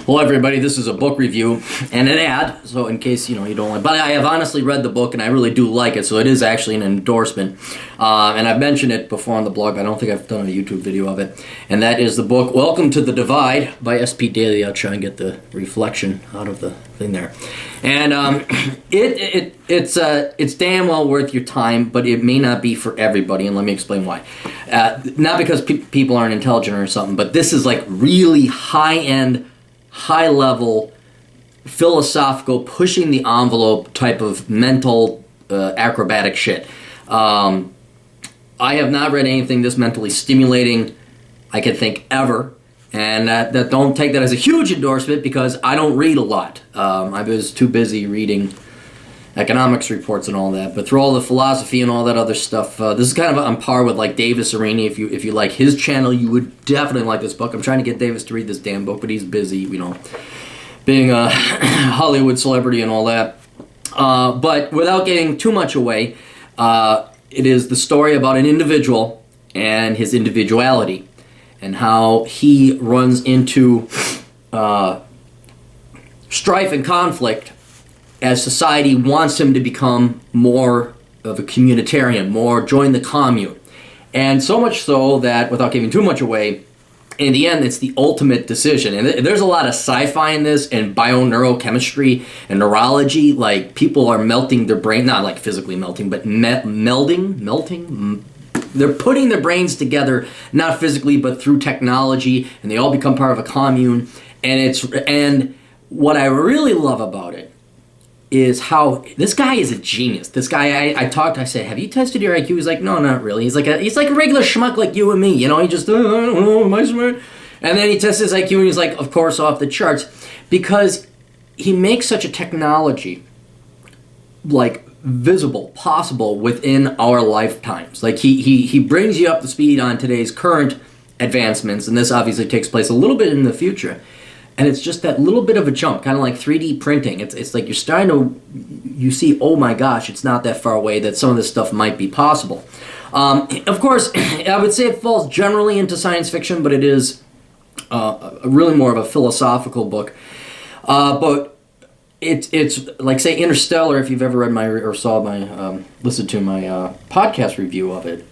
Well, everybody, this is a book review and an ad, so in case, you don't like, but I have honestly read the book and I really do like it, so it is actually an endorsement. And I've mentioned it before on the blog, but I don't think I've done a YouTube video of it. And that is the book, Welcome to the Divide by S.P. Daly. I'll try and get the reflection out of the thing there. And it's damn well worth your time, but it may not be for everybody, and let me explain why. Not because people aren't intelligent or something, but this is like really high-end, high-level, philosophical, pushing the envelope type of mental acrobatic shit. I have not read anything this mentally stimulating I could think ever, and that don't take that as a huge endorsement because I don't read a lot. I was too busy reading economics reports and all that, but through all the philosophy and all that other stuff, this is kind of on par with like Davis Arini. If you like his channel, you would definitely like this book. I'm trying to get Davis to read this damn book, but he's busy, being a Hollywood celebrity and all that. But without getting too much away, it is the story about an individual and his individuality and how he runs into strife and conflict as society wants him to become more of a communitarian, more join the commune. And so much so that, without giving too much away, in the end, it's the ultimate decision. And there's a lot of sci-fi in this, and bioneurochemistry and neurology. Like, people are melting their brain, not like physically melting, but melting. They're putting their brains together, not physically, but through technology, and they all become part of a commune. And what I really love about it is how this guy is a genius. This guy, I said, have you tested your IQ? He's like, no, not really. He's like a regular schmuck like you and me. He just, I don't know, am I smart? And then he tests his IQ and he's like, of course, off the charts. Because he makes such a technology, like, visible, possible within our lifetimes. Like, he brings you up to speed on today's current advancements, and this obviously takes place a little bit in the future. And it's just that little bit of a jump, kind of like 3D printing. It's like you're starting to, you see, oh my gosh, it's not that far away that some of this stuff might be possible. Of course, I would say it falls generally into science fiction, but it is really more of a philosophical book. But it's like, say, Interstellar, if you've ever read listened to my podcast review of it.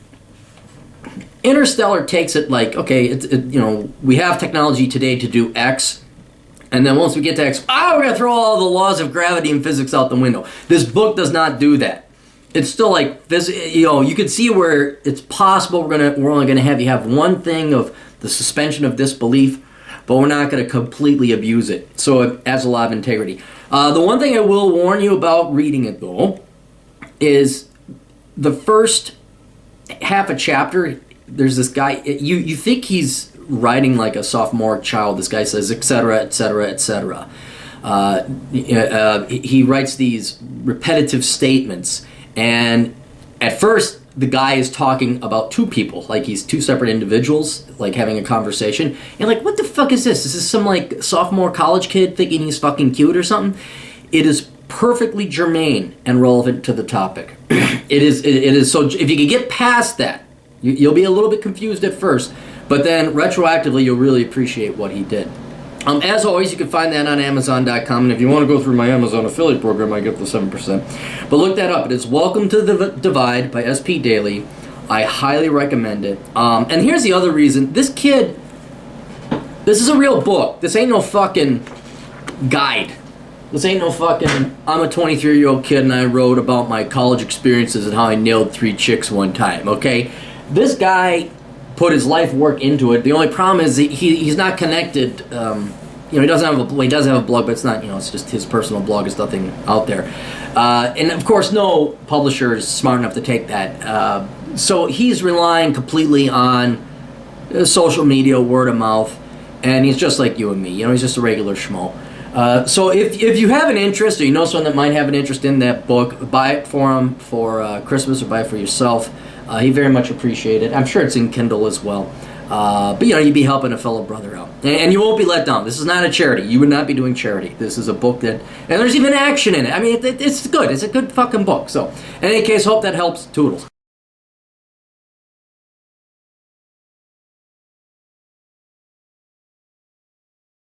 Interstellar takes it like, okay, we have technology today to do X. And then once we get to X, we're going to throw all the laws of gravity and physics out the window. This book does not do that. It's still like, you can see where it's possible we're only going to have you have one thing of the suspension of disbelief, but we're not going to completely abuse it. So it has a lot of integrity. The one thing I will warn you about reading it, though, is the first half a chapter, there's this guy, you think he's writing like a sophomore child. This guy says, etc., etc., etc. He writes these repetitive statements, and at first the guy is talking about two people, like he's two separate individuals, like having a conversation. And like, what the fuck is this? Is this some like sophomore college kid thinking he's fucking cute or something? It is perfectly germane and relevant to the topic. It is. So if you can get past that, you'll be a little bit confused at first, but then retroactively you'll really appreciate what he did. As always, you can find that on Amazon.com, and if you want to go through my Amazon affiliate program, I get the 7%. But look that up. It is Welcome to the Divide by S.P. Daly. I highly recommend it. And here's the other reason. This is a real book. This ain't no fucking guide. This ain't no fucking, I'm a 23-year-old kid and I wrote about my college experiences and how I nailed 3 chicks one time, okay? This guy put his life work into it. The only problem is he's not connected. He doesn't have a blog, but it's not. It's just his personal blog. There's nothing out there. And of course, no publisher is smart enough to take that. So he's relying completely on social media, word of mouth, and he's just like you and me. He's just a regular schmo. So if you have an interest, or you know someone that might have an interest in that book, buy it for him for Christmas, or buy it for yourself. He very much appreciate it. I'm sure it's in Kindle as well. But you'd be helping a fellow brother out. And you won't be let down. This is not a charity. You would not be doing charity. This is a book and there's even action in it. I mean, it's good. It's a good fucking book. So, in any case, hope that helps. Toodles.